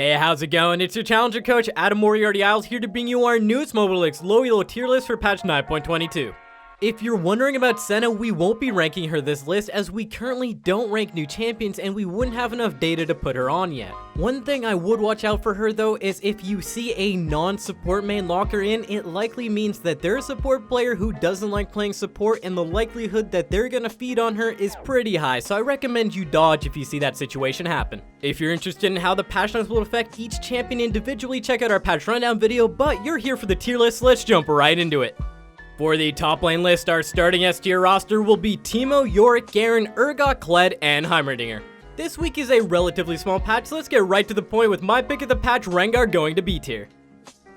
Hey, how's it going? It's your Challenger Coach, Adam Moriarty-Isles, here to bring you our newest Mobalytics low-elo tier list for patch 9.22. If you're wondering about Senna, we won't be ranking her this list as we currently don't rank new champions and we wouldn't have enough data to put her on yet. One thing I would watch out for her though is if you see a non-support main lock her in, it likely means that they're a support player who doesn't like playing support and the likelihood that they're gonna feed on her is pretty high, so I recommend you dodge if you see that situation happen. If you're interested in how the patch notes will affect each champion individually, check out our patch rundown video, but you're here for the tier list, let's jump right into it. For the top lane list, our starting S tier roster will be Teemo, Yorick, Garen, Urgot, Kled, and Heimerdinger. This week is a relatively small patch, so let's get right to the point with my pick of the patch, Rengar, going to B tier.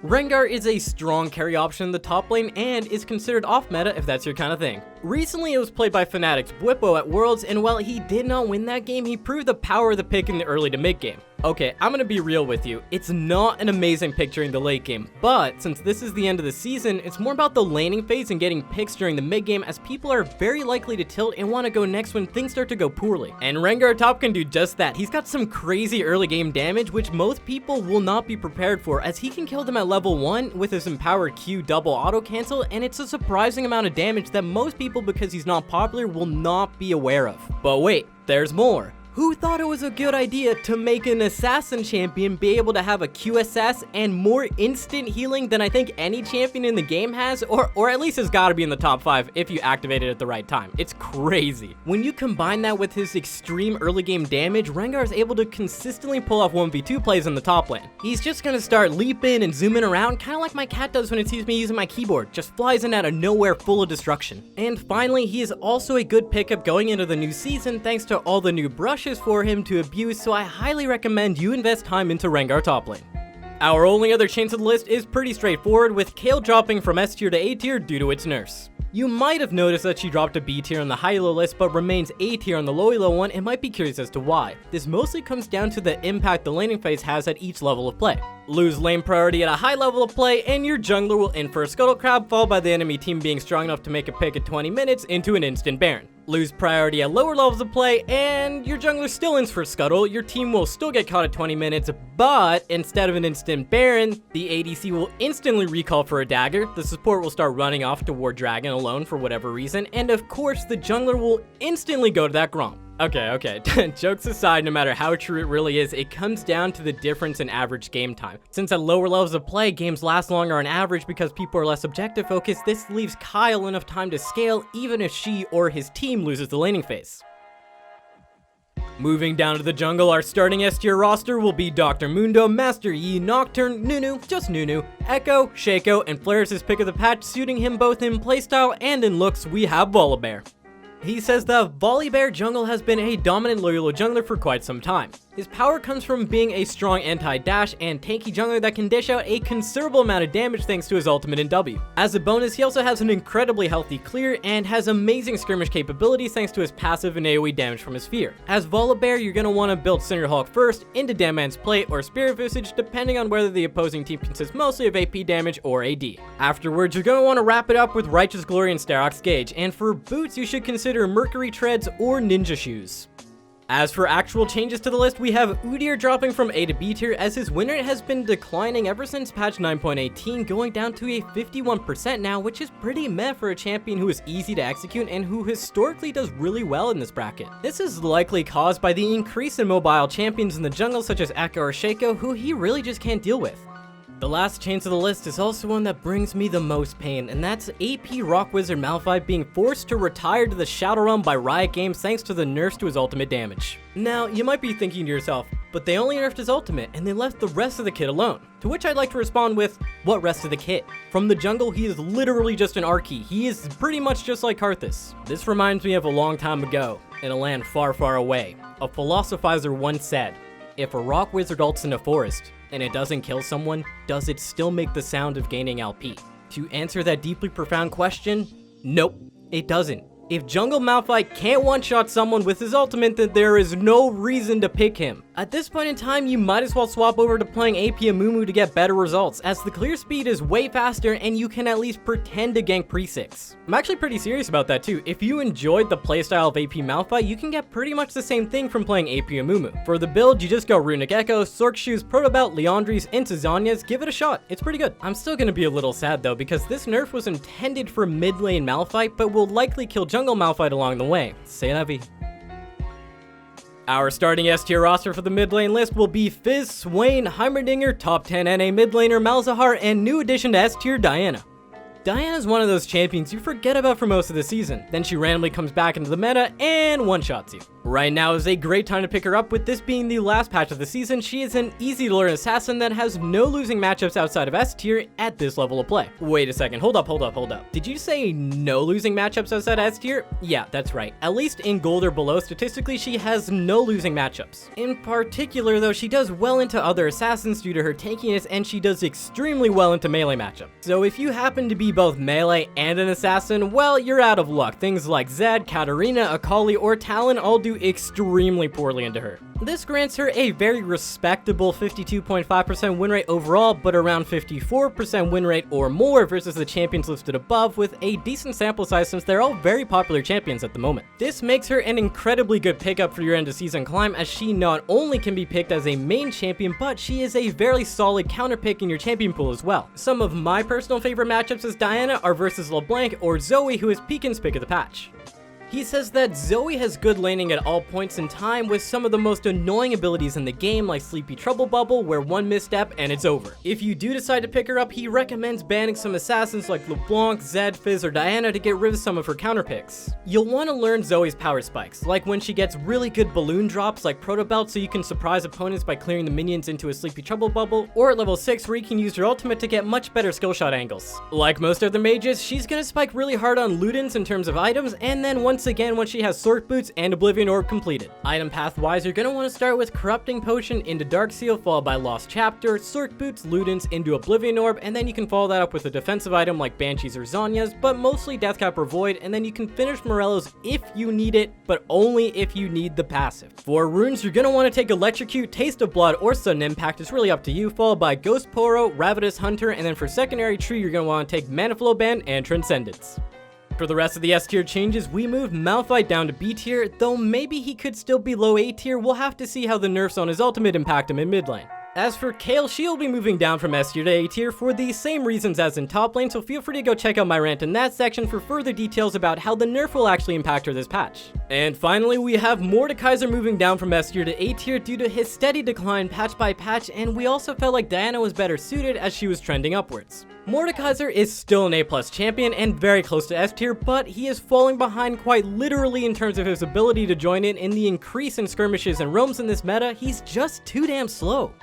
Rengar is a strong carry option in the top lane and is considered off meta if that's your kind of thing. Recently it was played by Fnatic's Bwipo at Worlds, and while he did not win that game, he proved the power of the pick in the early to mid game. Okay, I'm gonna be real with you, it's not an amazing pick during the late game, but since this is the end of the season, it's more about the laning phase and getting picks during the mid game as people are very likely to tilt and want to go next when things start to go poorly. And Rengar top can do just that. He's got some crazy early game damage which most people will not be prepared for, as he can kill them at level 1 with his empowered Q double auto cancel, and it's a surprising amount of damage that most people, because he's not popular, will not be aware of. But wait, there's more. Who thought it was a good idea to make an assassin champion be able to have a QSS and more instant healing than I think any champion in the game has, or at least has got to be in the top 5 if you activate it at the right time. It's crazy. When you combine that with his extreme early game damage, Rengar is able to consistently pull off 1v2 plays in the top lane. He's just gonna start leaping and zooming around, kind of like my cat does when it sees me using my keyboard, just flies in out of nowhere full of destruction. And finally, he is also a good pickup going into the new season thanks to all the new brushes for him to abuse, so I highly recommend you invest time into Rengar top lane. Our only other change to the list is pretty straightforward, with Kayle dropping from S tier to A tier due to its nurse. You might have noticed that she dropped to B tier on the High-ELO list but remains A tier on the low-ELO one and might be curious as to why. This mostly comes down to the impact the laning phase has at each level of play. Lose lane priority at a high level of play and your jungler will in for a Scuttle Crab, followed by the enemy team being strong enough to make a pick at 20 minutes into an instant Baron. Lose priority at lower levels of play and your jungler still ins for Scuttle, your team will still get caught at 20 minutes, but instead of an instant Baron, the ADC will instantly recall for a dagger, the support will start running off to War Dragon alone for whatever reason, and of course the jungler will instantly go to that Gromp. Okay, jokes aside, no matter how true it really is, it comes down to the difference in average game time. Since at lower levels of play, games last longer on average because people are less objective focused, this leaves Kyle enough time to scale even if she or his team loses the laning phase. Moving down to the jungle, our starting S tier roster will be Dr. Mundo, Master Yi, Nocturne, Nunu, just Nunu, Echo, Shaco, and Flair is his pick of the patch, suiting him both in playstyle and in looks. We have Volibear. He says the Volibear jungle has been a dominant low-elo jungler for quite some time. His power comes from being a strong anti-dash and tanky jungler that can dish out a considerable amount of damage thanks to his ultimate in W. As a bonus, he also has an incredibly healthy clear and has amazing skirmish capabilities thanks to his passive and AoE damage from his Sphere. As Volibear, you're going to want to build Cinderhawk first, into Damman's Plate or Spirit Visage depending on whether the opposing team consists mostly of AP damage or AD. Afterwards, you're going to want to wrap it up with Righteous Glory and Starrock's Gauge, and for boots you should consider Mercury Treads or Ninja Shoes. As for actual changes to the list, we have Udyr dropping from A to B tier as his win rate has been declining ever since patch 9.18, going down to a 51% now, which is pretty meh for a champion who is easy to execute and who historically does really well in this bracket. This is likely caused by the increase in mobile champions in the jungle such as Echo or Shaco, who he really just can't deal with. The last change to the list is also one that brings me the most pain, and that's AP Rock Wizard Malphite being forced to retire to the Shadow Realm by Riot Games thanks to the nerfs to his ultimate damage. Now, you might be thinking to yourself, but they only nerfed his ultimate and they left the rest of the kit alone. To which I'd like to respond with, what rest of the kit? From the jungle, he is literally just an Archie. He is pretty much just like Karthus. This reminds me of a long time ago, in a land far, far away. A philosophizer once said, if a rock wizard ults in a forest, and it doesn't kill someone, does it still make the sound of gaining LP? To answer that deeply profound question, nope, it doesn't. If Jungle Malphite can't one-shot someone with his ultimate, then there is no reason to pick him. At this point in time, you might as well swap over to playing AP Amumu to get better results, as the clear speed is way faster and you can at least pretend to gank pre-6. I'm actually pretty serious about that too. If you enjoyed the playstyle of AP Malphite, you can get pretty much the same thing from playing AP Amumu. For the build, you just go Runic Echo, Sork Shoes, Protobelt, Leandries, into Zhonya's. Give it a shot, it's pretty good. I'm still gonna be a little sad though, because this nerf was intended for mid lane Malphite, but will likely kill jungle Malphite along the way. C'est la vie. Our starting S tier roster for the mid lane list will be Fizz, Swain, Heimerdinger, top 10 NA mid laner Malzahar, and new addition to S tier, Diana. Diana's one of those champions you forget about for most of the season, then she randomly comes back into the meta and one-shots you. Right now is a great time to pick her up, with this being the last patch of the season. She is an easy to learn assassin that has no losing matchups outside of S tier at this level of play. Wait a second, hold up. Did you say no losing matchups outside S tier? Yeah, that's right. At least in gold or below, statistically she has no losing matchups. In particular though, she does well into other assassins due to her tankiness, and she does extremely well into melee matchups. So if you happen to be both melee and an assassin, well, you're out of luck. Things like Zed, Katarina, Akali, or Talon all do extremely poorly into her. This grants her a very respectable 52.5% win rate overall, but around 54% win rate or more versus the champions listed above, with a decent sample size since they're all very popular champions at the moment. This makes her an incredibly good pickup for your end of season climb, as she not only can be picked as a main champion, but she is a very solid counter pick in your champion pool as well. Some of my personal favorite matchups as Diana are versus LeBlanc or Zoe, who is Pekin's pick of the patch. He says that Zoe has good laning at all points in time, with some of the most annoying abilities in the game like Sleepy Trouble Bubble, where one misstep and it's over. If you do decide to pick her up, he recommends banning some assassins like LeBlanc, Zed, Fizz, or Diana to get rid of some of her counter picks. You'll want to learn Zoe's power spikes, like when she gets really good balloon drops like Protobelt, so you can surprise opponents by clearing the minions into a Sleepy Trouble Bubble, or at level 6 where you can use your ultimate to get much better skill shot angles. Like most other mages, she's gonna spike really hard on Ludens in terms of items, and then once again when she has Sork Boots and Oblivion Orb completed. Item path wise, you're going to want to start with Corrupting Potion into Dark Seal, followed by Lost Chapter, Sork Boots, Ludens into Oblivion Orb, and then you can follow that up with a defensive item like Banshees or Zhonya's, but mostly Deathcap or Void, and then you can finish Morello's if you need it, but only if you need the passive. For runes, you're going to want to take Electrocute, Taste of Blood, or Sudden Impact, it's really up to you, followed by Ghost Poro, Ravenous Hunter, and then for secondary tree, you're going to want to take Mana Flow Band and Transcendence. For the rest of the S tier changes, we move Malphite down to B tier, though maybe he could still be low A tier. We'll have to see how the nerfs on his ultimate impact him in mid lane. As for Kayle, she'll be moving down from S tier to A tier for the same reasons as in top lane, so feel free to go check out my rant in that section for further details about how the nerf will actually impact her this patch. And finally, we have Mordekaiser moving down from S tier to A tier due to his steady decline patch by patch, and we also felt like Diana was better suited as she was trending upwards. Mordekaiser is still an A+ champion and very close to S tier, but he is falling behind quite literally in terms of his ability to join in the increase in skirmishes and roams in this meta. He's just too damn slow.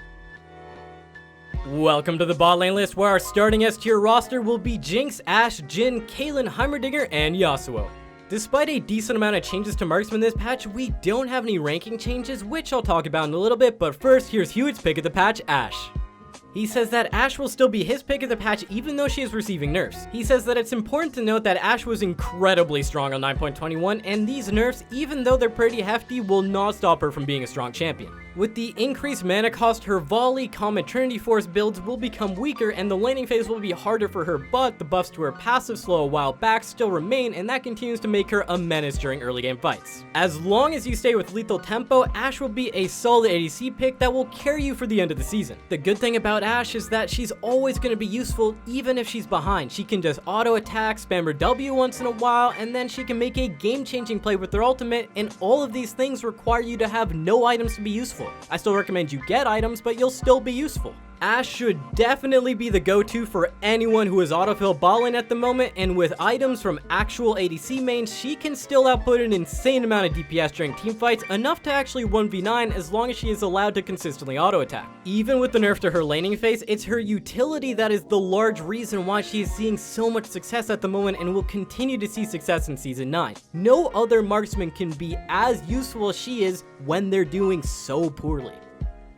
Welcome to the bot lane list, where our starting S tier roster will be Jinx, Ashe, Jhin, Caitlyn, Heimerdinger, and Yasuo. Despite a decent amount of changes to marksman this patch, we don't have any ranking changes, which I'll talk about in a little bit, but first, here's Hewitt's pick of the patch, Ashe. He says that Ashe will still be his pick of the patch even though she is receiving nerfs. He says that it's important to note that Ashe was incredibly strong on 9.21, and these nerfs, even though they're pretty hefty, will not stop her from being a strong champion. With the increased mana cost, her Volley, Comet, Trinity Force builds will become weaker, and the laning phase will be harder for her, but the buffs to her passive slow a while back still remain, and that continues to make her a menace during early game fights. As long as you stay with lethal tempo, Ashe will be a solid ADC pick that will carry you for the end of the season. The good thing about Ashe is that she's always going to be useful even if she's behind. She can just auto attack, spam her W once in a while, and then she can make a game-changing play with her ultimate, and all of these things require you to have no items to be useful. I still recommend you get items, but you'll still be useful. Ashe should definitely be the go-to for anyone who is autofill bot lane at the moment, and with items from actual ADC mains, she can still output an insane amount of DPS during teamfights, enough to actually 1v9 as long as she is allowed to consistently auto-attack. Even with the nerf to her laning phase, it's her utility that is the large reason why she is seeing so much success at the moment and will continue to see success in Season 9. No other marksman can be as useful as she is when they're doing so poorly.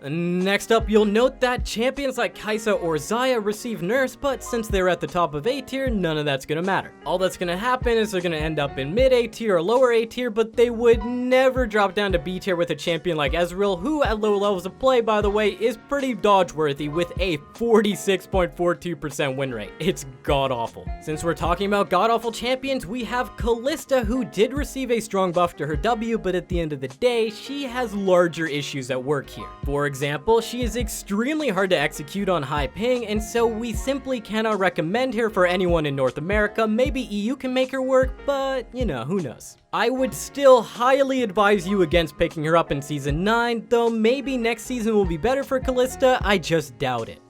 Next up, you'll note that champions like Kaisa or Xayah receive nerfs, but since they're at the top of A tier, none of that's gonna matter. All that's gonna happen is they're gonna end up in mid A tier or lower A tier, but they would never drop down to B tier with a champion like Ezreal, who at low levels of play, by the way, is pretty dodge-worthy with a 46.42% win rate. It's god-awful. Since we're talking about god-awful champions, we have Kalista, who did receive a strong buff to her W, but at the end of the day, she has larger issues at work here. For example, she is extremely hard to execute on high ping, and so we simply cannot recommend her for anyone in North America. Maybe EU can make her work, but you know, who knows. I would still highly advise you against picking her up in Season 9, though maybe next season will be better for Kalista, I just doubt it.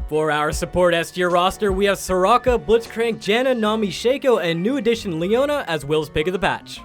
For our support S tier roster, we have Soraka, Blitzcrank, Janna, Nami, Shaco, and new addition Leona as Will's pick of the patch.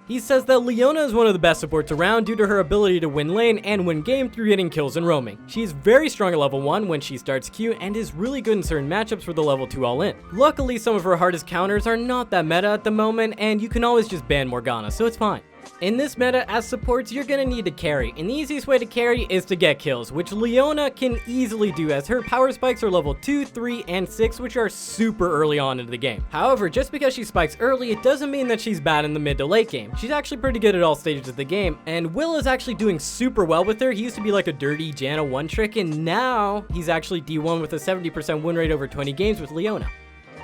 He says that Leona is one of the best supports around due to her ability to win lane and win game through getting kills and roaming. She's very strong at level 1 when she starts Q and is really good in certain matchups for the level 2 all-in. Luckily, some of her hardest counters are not that meta at the moment, and you can always just ban Morgana, so it's fine. In this meta, as supports, you're gonna need to carry, and the easiest way to carry is to get kills, which Leona can easily do as her power spikes are level 2, 3, and 6, which are super early on into the game. However, just because she spikes early, it doesn't mean that she's bad in the mid to late game. She's actually pretty good at all stages of the game, and Will is actually doing super well with her. He used to be like a dirty Janna one-trick, and now he's actually D1 with a 70% win rate over 20 games with Leona.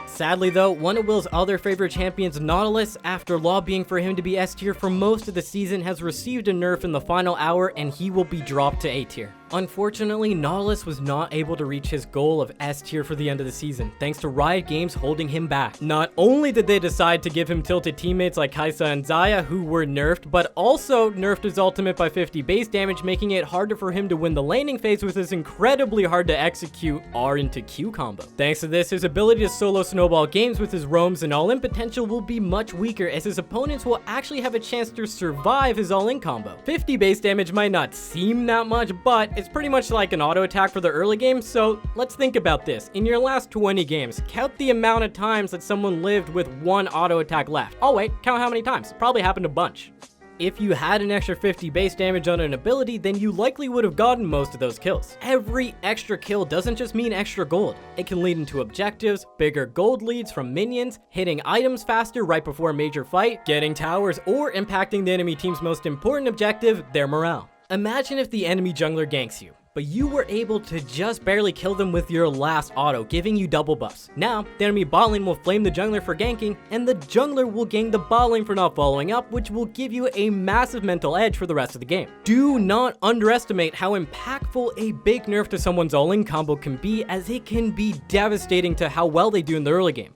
Sadly though, one of Will's other favorite champions, Nautilus, after lobbying for him to be S tier for most of the season, has received a nerf in the final hour and he will be dropped to A tier. Unfortunately, Nautilus was not able to reach his goal of S tier for the end of the season, thanks to Riot Games holding him back. Not only did they decide to give him tilted teammates like Kaisa and Xayah, who were nerfed, but also nerfed his ultimate by 50 base damage, making it harder for him to win the laning phase with his incredibly hard to execute R into Q combo. Thanks to this, his ability to solo snowball games with his roams and all-in potential will be much weaker, as his opponents will actually have a chance to survive his all-in combo. 50 base damage might not seem that much, but it's pretty much like an auto attack for the early game, so let's think about this. In your last 20 games, count the amount of times that someone lived with one auto attack left. Oh wait, count how many times. It probably happened a bunch. If you had an extra 50 base damage on an ability, then you likely would have gotten most of those kills. Every extra kill doesn't just mean extra gold. It can lead into objectives, bigger gold leads from minions, hitting items faster right before a major fight, getting towers, or impacting the enemy team's most important objective, their morale. Imagine if the enemy jungler ganks you, but you were able to just barely kill them with your last auto, giving you double buffs. Now, the enemy bot lane will flame the jungler for ganking, and the jungler will gang the bot lane for not following up, which will give you a massive mental edge for the rest of the game. Do not underestimate how impactful a big nerf to someone's all-in combo can be, as it can be devastating to how well they do in the early game.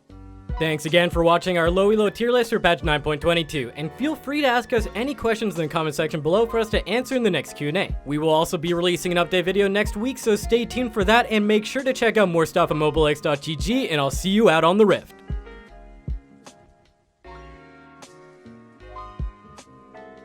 Thanks again for watching our low elo tier list for patch 9.22, and feel free to ask us any questions in the comment section below for us to answer in the next Q&A. We will also be releasing an update video next week, so stay tuned for that, and make sure to check out more stuff at mobalytics.gg, and I'll see you out on the Rift.